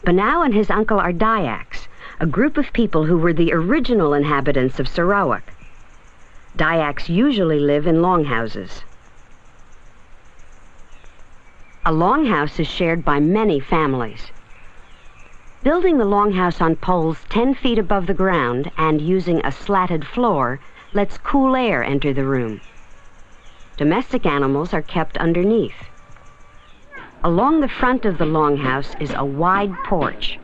Banao and his uncle are Dayaks, a group of people who were the original inhabitants of Sarawak. Dayaks usually live in longhouses. A longhouse is shared by many families. Building the longhouse on poles 10 feet above the ground and using a slatted floor lets cool air enter the room. Domestic animals are kept underneath. Along the front of the longhouse is a wide porch.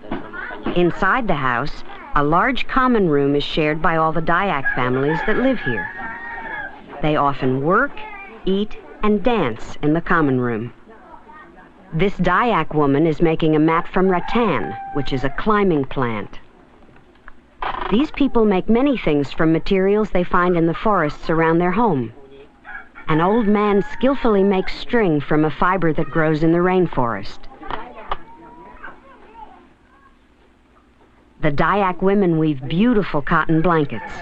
Inside the house, a large common room is shared by all the Dayak families that live here. They often work, eat, and dance in the common room. This Dayak woman is making a mat from rattan, which is a climbing plant. These people make many things from materials they find in the forests around their home. An old man skillfully makes string from a fiber that grows in the rainforest. The Dayak women weave beautiful cotton blankets.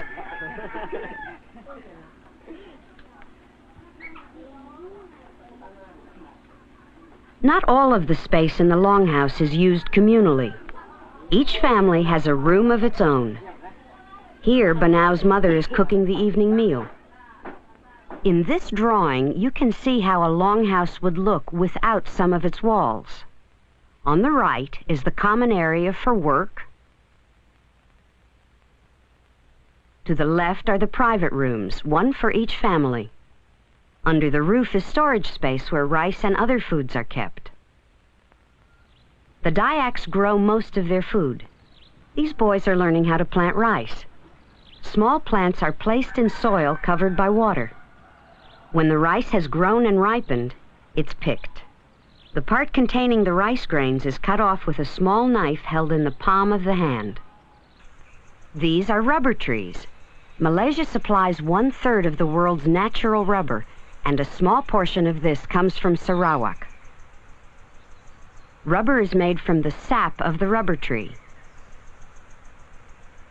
Not all of the space in the longhouse is used communally. Each family has a room of its own. Here, Banao's mother is cooking the evening meal. In this drawing, you can see how a longhouse would look without some of its walls. On the right is the common area for work. To the left are the private rooms, one for each family. Under the roof is storage space where rice and other foods are kept. The Dayaks grow most of their food. These boys are learning how to plant rice. Small plants are placed in soil covered by water. When the rice has grown and ripened, it's picked. The part containing the rice grains is cut off with a small knife held in the palm of the hand. These are rubber trees. Malaysia supplies 1/3 of the world's natural rubber, and a small portion of this comes from Sarawak. Rubber is made from the sap of the rubber tree.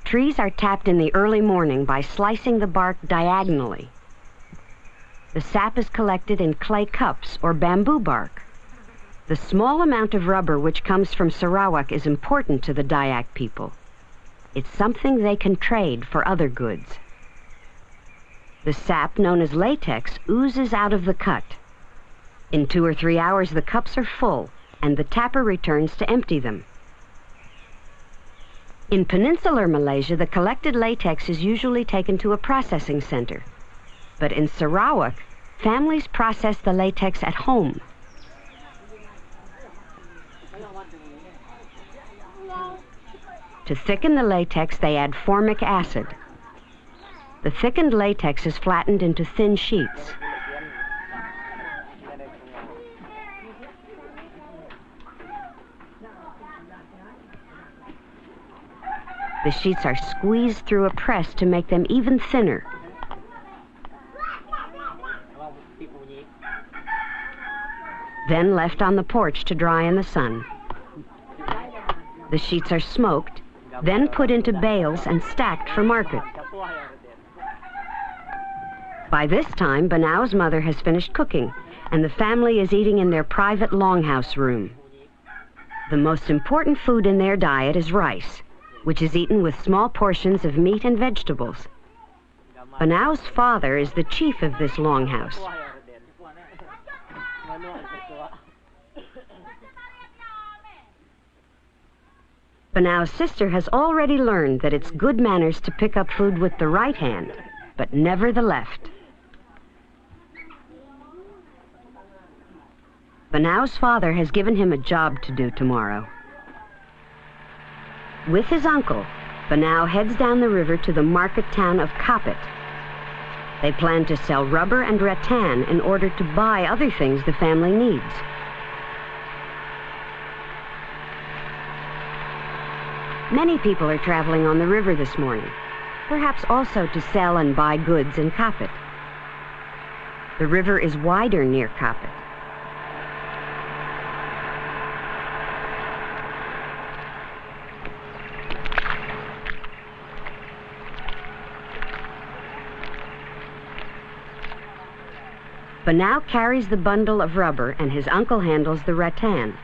Trees are tapped in the early morning by slicing the bark diagonally. The sap is collected in clay cups or bamboo bark. The small amount of rubber which comes from Sarawak is important to the Dayak people. It's something they can trade for other goods. The sap, known as latex, oozes out of the cut. In 2 or 3 hours, the cups are full, and the tapper returns to empty them. In peninsular Malaysia, the collected latex is usually taken to a processing center. But in Sarawak, families process the latex at home. To thicken the latex, they add formic acid. The thickened latex is flattened into thin sheets. The sheets are squeezed through a press to make them even thinner. Then left on the porch to dry in the sun. The sheets are smoked, then put into bales and stacked for market. By this time, Banao's mother has finished cooking, and the family is eating in their private longhouse room. The most important food in their diet is rice, which is eaten with small portions of meat and vegetables. Banao's father is the chief of this longhouse. Banao's sister has already learned that it's good manners to pick up food with the right hand, but never the left. Banao's father has given him a job to do tomorrow. With his uncle, Banao heads down the river to the market town of Kapit. They plan to sell rubber and rattan in order to buy other things the family needs. Many people are traveling on the river this morning, perhaps also to sell and buy goods in Kapit. The river is wider near Kapit. Banao carries the bundle of rubber and his uncle handles the rattan.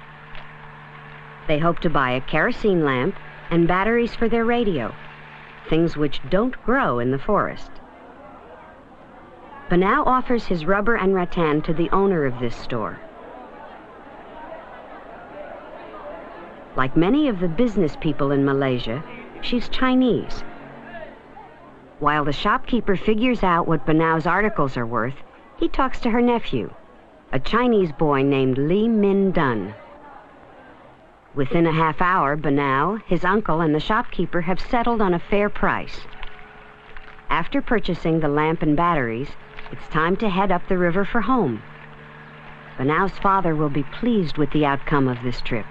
They hope to buy a kerosene lamp and batteries for their radio, things which don't grow in the forest. Banao offers his rubber and rattan to the owner of this store. Like many of the business people in Malaysia, she's Chinese. While the shopkeeper figures out what Banao's articles are worth, he talks to her nephew, a Chinese boy named Li Min Dun. Within a half hour, Banao, his uncle, and the shopkeeper have settled on a fair price. After purchasing the lamp and batteries, it's time to head up the river for home. Banao's father will be pleased with the outcome of this trip.